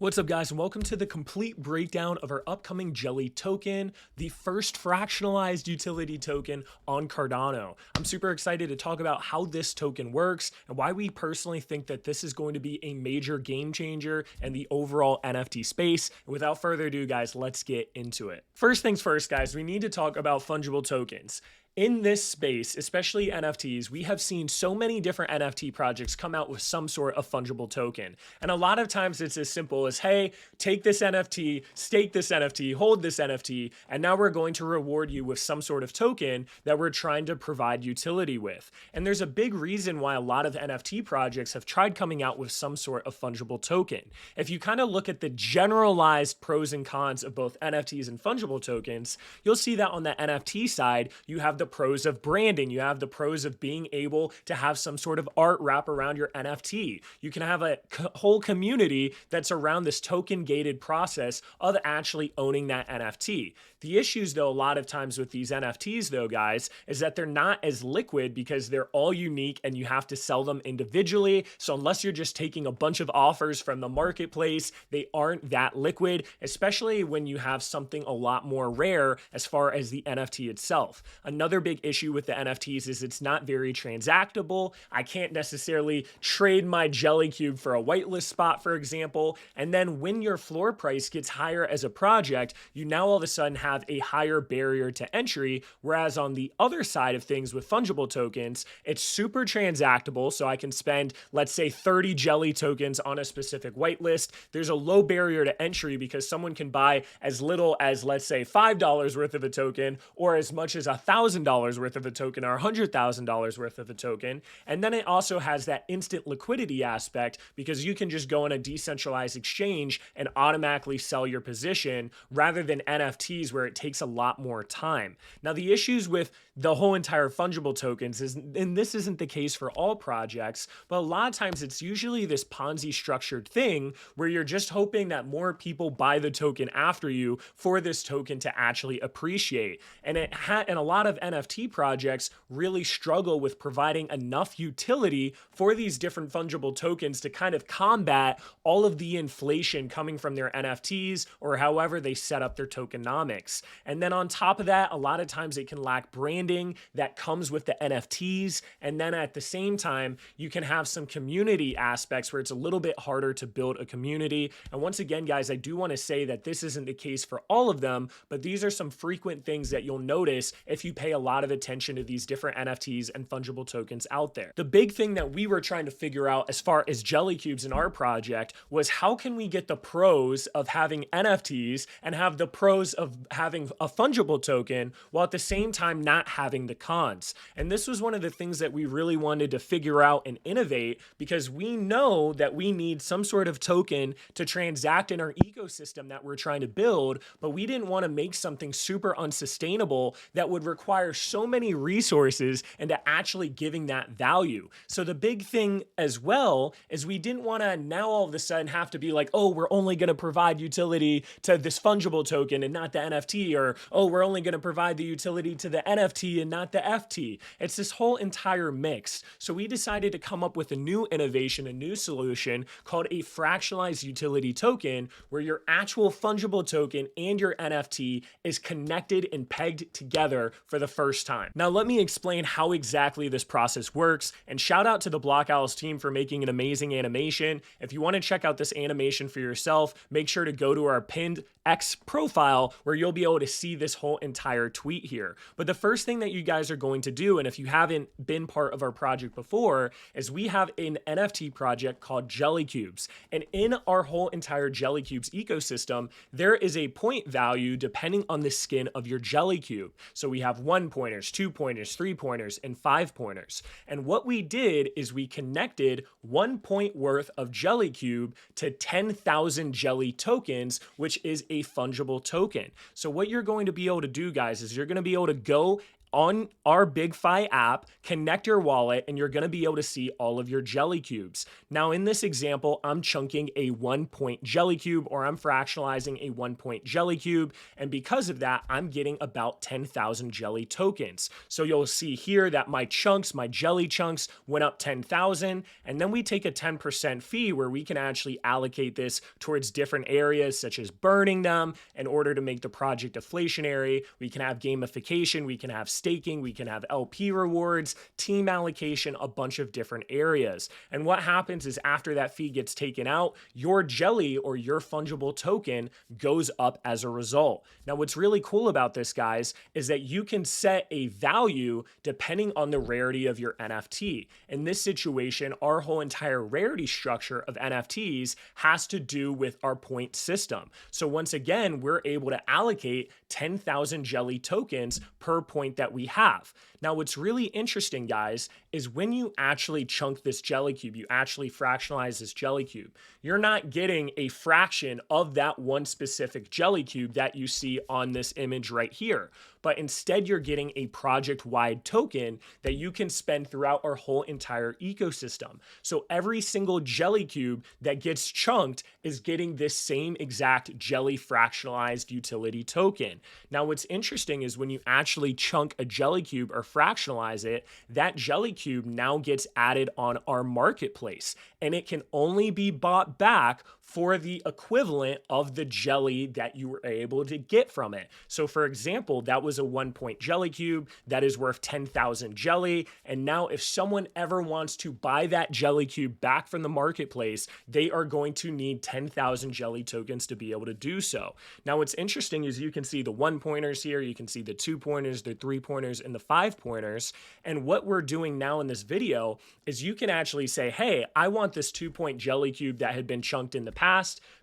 What's up, guys, and welcome to the complete breakdown of our upcoming Jelly token, the first fractionalized utility token on Cardano. I'm super excited to talk about how this token works and why we personally think that this is going to be a major game changer in the overall NFT space. And without further ado, guys, let's get into it. First things first, guys, we need to talk about fungible tokens. In this space, especially NFTs, we have seen so many different NFT projects come out with some sort of fungible token. And a lot of times it's as simple as, hey, take this NFT, stake this NFT, hold this NFT, and now we're going to reward you with some sort of token that we're trying to provide utility with. And there's a big reason why a lot of NFT projects have tried coming out with some sort of fungible token. If you kind of look at the generalized pros and cons of both NFTs and fungible tokens, you'll see that on the NFT side, you have the pros of branding. You have the pros of being able to have some sort of art wrap around your NFT. You can have a whole community that's around this token gated process of actually owning that NFT. The issues, though, a lot of times with these NFTs, though, guys, is that they're not as liquid because they're all unique and you have to sell them individually. So unless you're just taking a bunch of offers from the marketplace, they aren't that liquid, especially when you have something a lot more rare as far as the NFT itself. Another big issue with the NFTs is it's not very transactable. I can't necessarily trade my Jellycube for a whitelist spot, for example. And then when your floor price gets higher as a project, you now all of a sudden have a higher barrier to entry. Whereas on the other side of things with fungible tokens, it's super transactable. So I can spend, let's say, 30 Jelly tokens on a specific whitelist. There's a low barrier to entry because someone can buy as little as, let's say, $5 worth of a token or as much as $1,000 worth of a token or $100,000 worth of a token. And then it also has that instant liquidity aspect because you can just go on a decentralized exchange and automatically sell your position rather than NFTs where it takes a lot more time. Now, the issues with the whole entire fungible tokens is, and this isn't the case for all projects, but a lot of times it's usually this Ponzi structured thing where you're just hoping that more people buy the token after you for this token to actually appreciate. And a lot of NFT projects really struggle with providing enough utility for these different fungible tokens to kind of combat all of the inflation coming from their NFTs or however they set up their tokenomics. And then on top of that, a lot of times it can lack branding that comes with the NFTs. And then at the same time, you can have some community aspects where it's a little bit harder to build a community. And once again, guys, I do want to say that this isn't the case for all of them, but these are some frequent things that you'll notice if you pay a lot of attention to these different NFTs and fungible tokens out there. The big thing that we were trying to figure out as far as Jellycubes in our project was how can we get the pros of having NFTs and have the pros of having a fungible token while at the same time not having the cons. And this was one of the things that we really wanted to figure out and innovate because we know that we need some sort of token to transact in our ecosystem that we're trying to build, but we didn't want to make something super unsustainable that would require so many resources into actually giving that value. So the big thing as well is we didn't want to now all of a sudden have to be like, oh, we're only going to provide utility to this fungible token and not the NFT, or oh, we're only going to provide the utility to the NFT and not the FT. It's this whole entire mix. So we decided to come up with a new innovation, a new solution called a fractionalized utility token, where your actual fungible token and your NFT is connected and pegged together for the first time. Now, let me explain how exactly this process works, and shout out to the Block Owls team for making an amazing animation. If you want to check out this animation for yourself, make sure to go to our pinned X profile where you'll be able to see this whole entire tweet here. But the first thing that you guys are going to do, and if you haven't been part of our project before, is we have an NFT project called Jellycubes. And in our whole entire Jellycubes ecosystem, there is a point value depending on the skin of your Jellycube. So we have 1 pointers, 2 pointers, 3 pointers, and 5 pointers. And what we did is we connected 1 point worth of Jellycube to 10,000 Jelly tokens, which is a fungible token. So what you're going to be able to do, guys, is you're going to be able to go on our BigFi app, connect your wallet, and you're going to be able to see all of your Jellycubes. Now, in this example, I'm chunking a 1 point Jellycube, or I'm fractionalizing a 1 point Jellycube. And because of that, I'm getting about 10,000 Jelly tokens. So you'll see here that my chunks, my Jelly chunks, went up 10,000. And then we take a 10% fee where we can actually allocate this towards different areas, such as burning them in order to make the project deflationary. We can have gamification, we can have staking, we can have LP rewards, team allocation, a bunch of different areas. And what happens is after that fee gets taken out, your Jelly or your fungible token goes up as a result. Now, what's really cool about this, guys, is that you can set a value depending on the rarity of your NFT. In this situation, our whole entire rarity structure of NFTs has to do with our point system. So once again, we're able to allocate 10,000 Jelly tokens per point that we have. Now, what's really interesting, guys, is when you actually chunk this Jellycube, you actually fractionalize this Jellycube, you're not getting a fraction of that one specific Jellycube that you see on this image right here. But instead, you're getting a project-wide token that you can spend throughout our whole entire ecosystem. So every single Jellycube that gets chunked is getting this same exact Jelly fractionalized utility token. Now, what's interesting is when you actually chunk a Jellycube or fractionalize it, that Jellycube now gets added on our marketplace, and it can only be bought back for the equivalent of the Jelly that you were able to get from it. So for example, that was a 1 point Jellycube that is worth 10,000 Jelly. And now if someone ever wants to buy that Jellycube back from the marketplace, they are going to need 10,000 Jelly tokens to be able to do so. Now, what's interesting is you can see the 1 pointers here, you can see the 2 pointers, the 3 pointers, and the 5 pointers. And what we're doing now in this video is you can actually say, hey, I want this 2 point Jellycube that had been chunked in the past.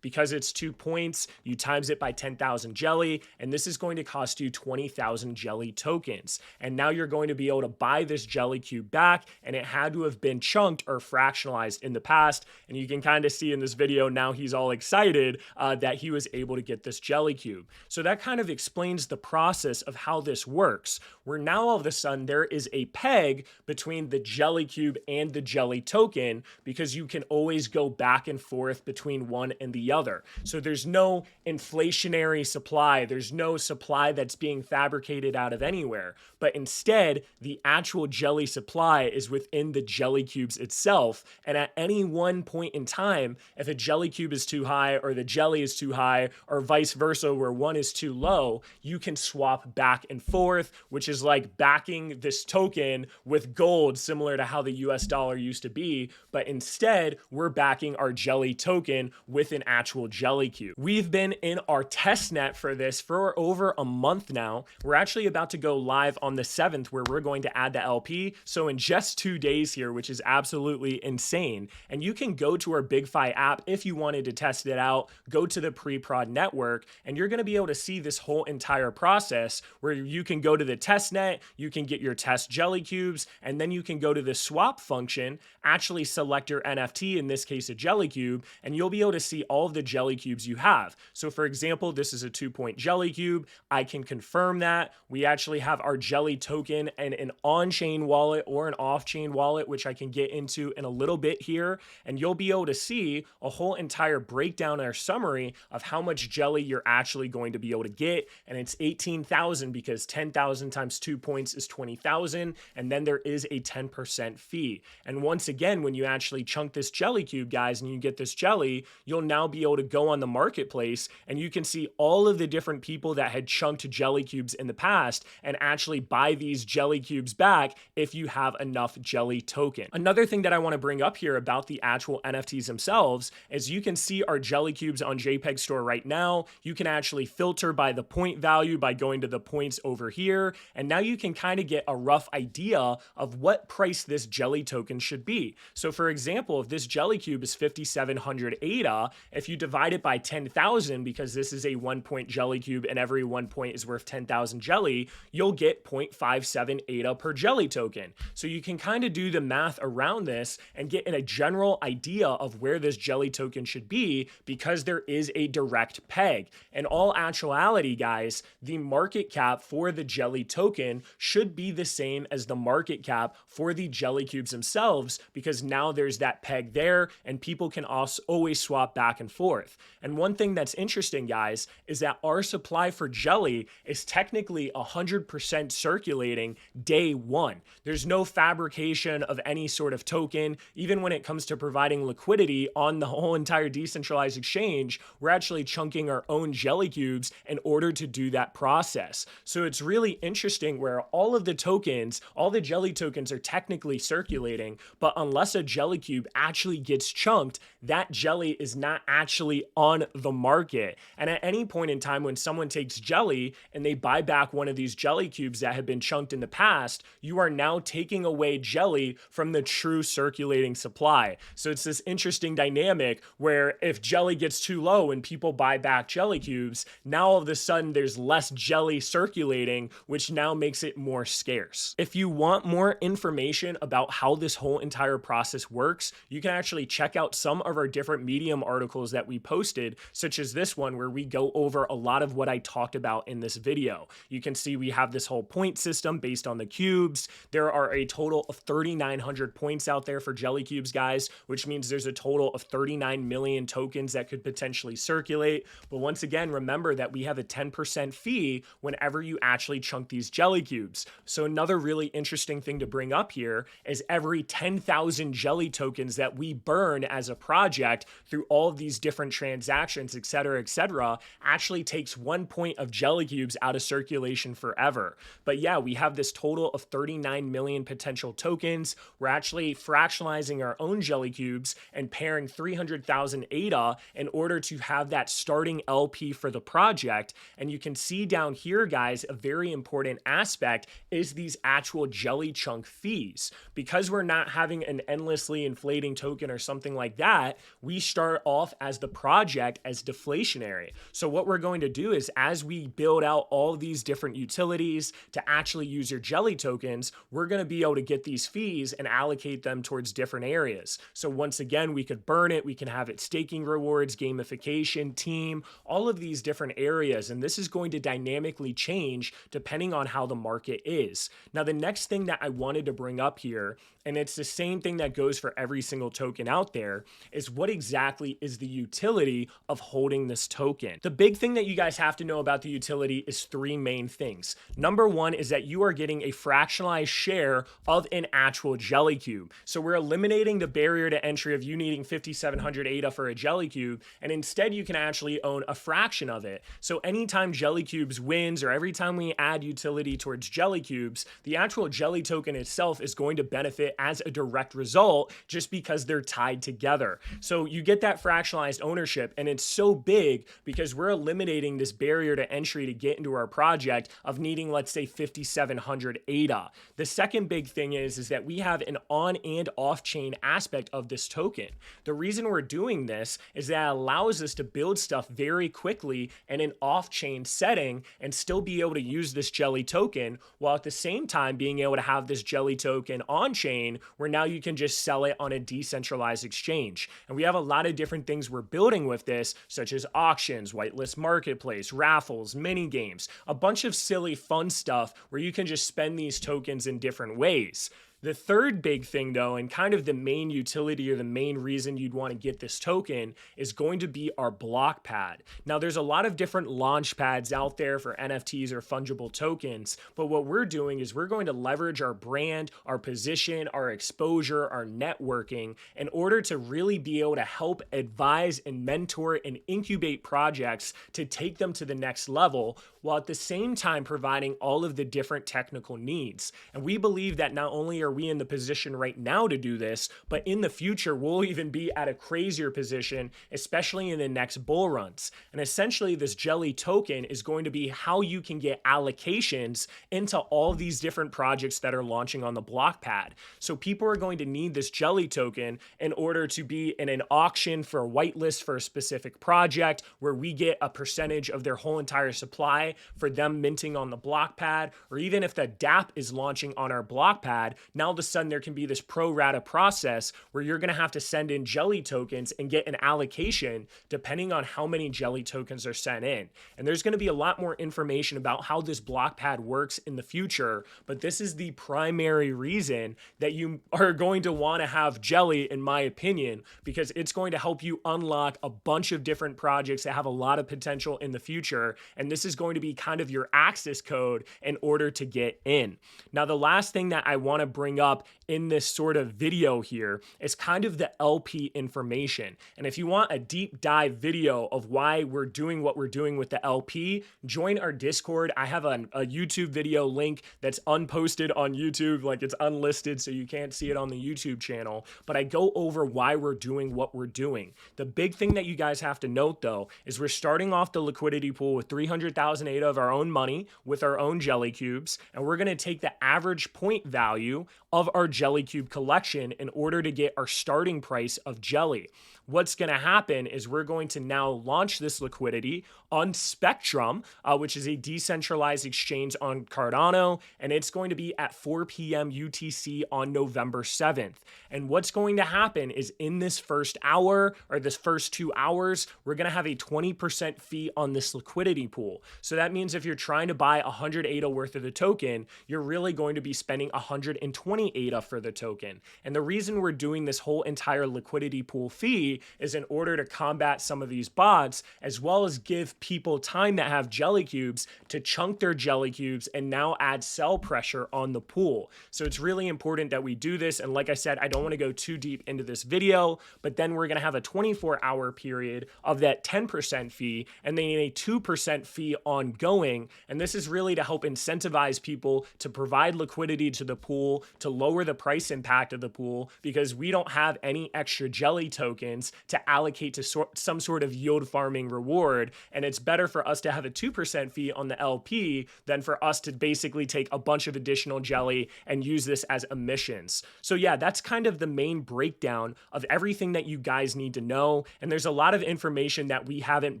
Because it's 2 points, you times it by 10,000 Jelly, and this is going to cost you 20,000 Jelly tokens. And now you're going to be able to buy this Jellycube back, and it had to have been chunked or fractionalized in the past. And you can kind of see in this video now he's all excited that he was able to get this Jellycube. So that kind of explains the process of how this works, where now all of a sudden there is a peg between the Jellycube and the Jelly token, because you can always go back and forth between one and the other. So there's no inflationary supply. There's no supply that's being fabricated out of anywhere. But instead, the actual Jelly supply is within the Jellycubes itself. And at any one point in time, if a Jellycube is too high or the Jelly is too high or vice versa, where one is too low, you can swap back and forth, which is like backing this token with gold, similar to how the US dollar used to be. But instead, we're backing our Jelly token with an actual Jellycube. We've been in our testnet for this for over a month now. We're actually about to go live on the 7th, where we're going to add the LP. So in just 2 days here, which is absolutely insane. And you can go to our BigFi app if you wanted to test it out, go to the pre-prod network, and you're going to be able to see this whole entire process where you can go to the testnet, you can get your test Jellycubes, and then you can go to the swap function, actually select your NFT, in this case a Jellycube, and you'll be able to see all of the Jellycubes you have. So for example, this is a 2 point Jellycube. I can confirm that. We actually have our Jelly token and an on-chain wallet or an off-chain wallet, which I can get into in a little bit here. And you'll be able to see a whole entire breakdown or summary of how much Jelly you're actually going to be able to get. And it's 18,000 because 10,000 times 2 points is 20,000. And then there is a 10% fee. And once again, when you actually chunk this Jellycube, guys, and you get this Jelly, you'll now be able to go on the marketplace and you can see all of the different people that had chunked Jellycubes in the past and actually buy these Jellycubes back if you have enough Jelly token. Another thing that I want to bring up here about the actual NFTs themselves is you can see our Jellycubes on JPEG Store right now. You can actually filter by the point value by going to the points over here. And now you can kind of get a rough idea of what price this Jelly token should be. So for example, if this Jellycube is 5,700 ADA, if if you divide it by 10,000, because this is a 1 point jelly cube and every 1 point is worth 10,000 jelly, you'll get 0.57 ADA per jelly token. So you can kind of do the math around this and get a general idea of where this jelly token should be, because there is a direct peg. In all actuality, guys, the market cap for the jelly token should be the same as the market cap for the Jellycubes themselves, because now there's that peg there and people can also always swap back and forth. And one thing that's interesting, guys, is that our supply for jelly is technically 100% circulating day one. There's no fabrication of any sort of token. Even when it comes to providing liquidity on the whole entire decentralized exchange, we're actually chunking our own Jellycubes in order to do that process. So it's really interesting where all of the tokens, all the jelly tokens are technically circulating, but unless a Jellycube actually gets chunked, that jelly is not actually on the market. And at any point in time when someone takes jelly and they buy back one of these Jellycubes that have been chunked in the past, you are now taking away jelly from the true circulating supply. So it's this interesting dynamic where if jelly gets too low and people buy back Jellycubes, now all of a sudden there's less jelly circulating, which now makes it more scarce. If you want more information about how this whole entire process works, you can actually check out some of our different Medium articles that we posted, such as this one where we go over a lot of what I talked about in this video. You can see we have this whole point system based on the cubes. There are a total of 3,900 points out there for Jellycubes, guys, which means there's a total of 39 million tokens that could potentially circulate. But once again, remember that we have a 10% fee whenever you actually chunk these Jellycubes. So another really interesting thing to bring up here is every 10,000 jelly tokens that we burn as a project through all of these different transactions, etc., actually takes 1 point of Jellycubes out of circulation forever. But yeah, we have this total of 39 million potential tokens. We're actually fractionalizing our own Jellycubes and pairing 300,000 ADA in order to have that starting LP for the project. And you can see down here, guys, a very important aspect is these actual jelly chunk fees. Because we're not having an endlessly inflating token or something like that, we start off as the project as deflationary. So what we're going to do is, as we build out all of these different utilities to actually use your jelly tokens, we're going to be able to get these fees and allocate them towards different areas. So once again, we could burn it, we can have it staking rewards, gamification, team, all of these different areas. And this is going to dynamically change depending on how the market is. Now, the next thing that I wanted to bring up here, and it's the same thing that goes for every single token out there, is what exactly is the utility of holding this token? The big thing that you guys have to know about the utility is three main things. Number one is that you are getting a fractionalized share of an actual Jellycube. So we're eliminating the barrier to entry of you needing 5,700 ADA for a Jellycube, and instead you can actually own a fraction of it. So anytime Jellycubes wins, or every time we add utility towards Jellycubes, the actual jelly token itself is going to benefit as a direct result, just because they're tied together. So you get that fractionalized ownership, and it's so big because we're eliminating this barrier to entry to get into our project of needing, let's say, 5,700 ADA. The second big thing is that we have an on and off chain aspect of this token. The reason we're doing this is that it allows us to build stuff very quickly in an off chain setting and still be able to use this jelly token, while at the same time being able to have this jelly token on chain, where now you can just sell it on a decentralized exchange. And we have a lot of different things we're building with this, such as auctions, whitelist marketplace, raffles, mini games, a bunch of silly fun stuff where you can just spend these tokens in different ways. The third big thing, though, and kind of the main utility or the main reason you'd want to get this token, is going to be our block pad. Now, there's a lot of different launch pads out there for NFTs or fungible tokens, but what we're doing is we're going to leverage our brand, our position, our exposure, our networking in order to really be able to help advise and mentor and incubate projects to take them to the next level, while at the same time providing all of the different technical needs. And we believe that not only are we in the position right now to do this, but in the future, we'll even be at a crazier position, especially in the next bull runs. And essentially, this Jelly token is going to be how you can get allocations into all these different projects that are launching on the block pad. So people are going to need this Jelly token in order to be in an auction for a whitelist for a specific project where we get a percentage of their whole entire supply for them minting on the block pad. Or even if the DApp is launching on our block pad, now all of a sudden there can be this pro rata process where you're going to have to send in Jelly tokens and get an allocation depending on how many Jelly tokens are sent in. And there's going to be a lot more information about how this block pad works in the future, but this is the primary reason that you are going to want to have Jelly, in my opinion, because it's going to help you unlock a bunch of different projects that have a lot of potential in the future. And this is going to be kind of your access code in order to get in. Now, the last thing that I want to bring up in this sort of video here is kind of the LP information. And if you want a deep dive video of why we're doing what we're doing with the LP, join our Discord. I have a YouTube video link that's unposted on YouTube, like it's unlisted, so you can't see it on the YouTube channel, but I go over why we're doing what we're doing. The big thing that you guys have to note though is we're starting off the liquidity pool with 300,000 ADA of our own money with our own Jellycubes, and we're going to take the average point value of our Jellycube collection in order to get our starting price of Jelly. What's going to happen is we're going to now launch this liquidity on Spectrum, which is a decentralized exchange on Cardano, and it's going to be at 4 p.m. UTC on November 7th. And what's going to happen is in this first hour or this first 2 hours, we're going to have a 20% fee on this liquidity pool. So that means if you're trying to buy 100 ADA worth of the token, you're really going to be spending 120 ADA for the token. And the reason we're doing this whole entire liquidity pool fee is in order to combat some of these bots, as well as give people time that have Jellycubes to chunk their Jellycubes and now add sell pressure on the pool. So it's really important that we do this. And like I said, I don't want to go too deep into this video, but then we're going to have a 24-hour period of that 10% fee and then a 2% fee ongoing. And this is really to help incentivize people to provide liquidity to the pool, to lower the price impact of the pool, because we don't have any extra Jelly tokens to allocate to some sort of yield farming reward. And it's better for us to have a 2% fee on the LP than for us to basically take a bunch of additional Jelly and use this as emissions. So yeah, that's kind of the main breakdown of everything that you guys need to know. And there's a lot of information that we haven't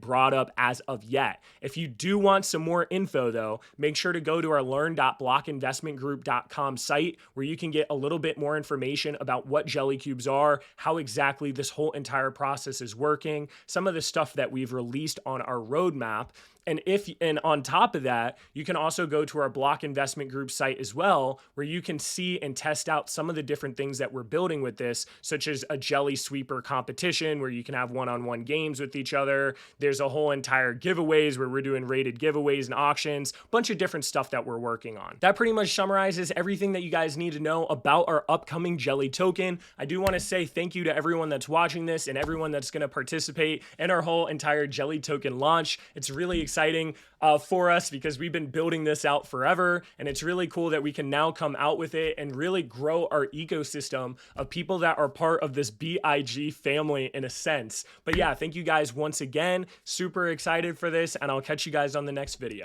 brought up as of yet. If you do want some more info though, make sure to go to our learn.blockinvestmentgroup.com site where you can get a little bit more information about what Jellycubes are, how exactly this whole entire process is working, some of the stuff that we've released on our roadmap. And on top of that, you can also go to our Block Investment Group site as well, where you can see and test out some of the different things that we're building with this, such as a Jelly Sweeper competition where you can have one-on-one games with each other. There's a whole entire giveaways where we're doing rated giveaways and auctions, a bunch of different stuff that we're working on. That pretty much summarizes everything that you guys need to know about our upcoming Jelly token. I do want to say thank you to everyone that's watching this and everyone that's going to participate in our whole entire Jelly token launch. It's really exciting for us because we've been building this out forever, and it's really cool that we can now come out with it and really grow our ecosystem of people that are part of this BIG family in a sense. But yeah, thank you guys once again. Super excited for this, and I'll catch you guys on the next video.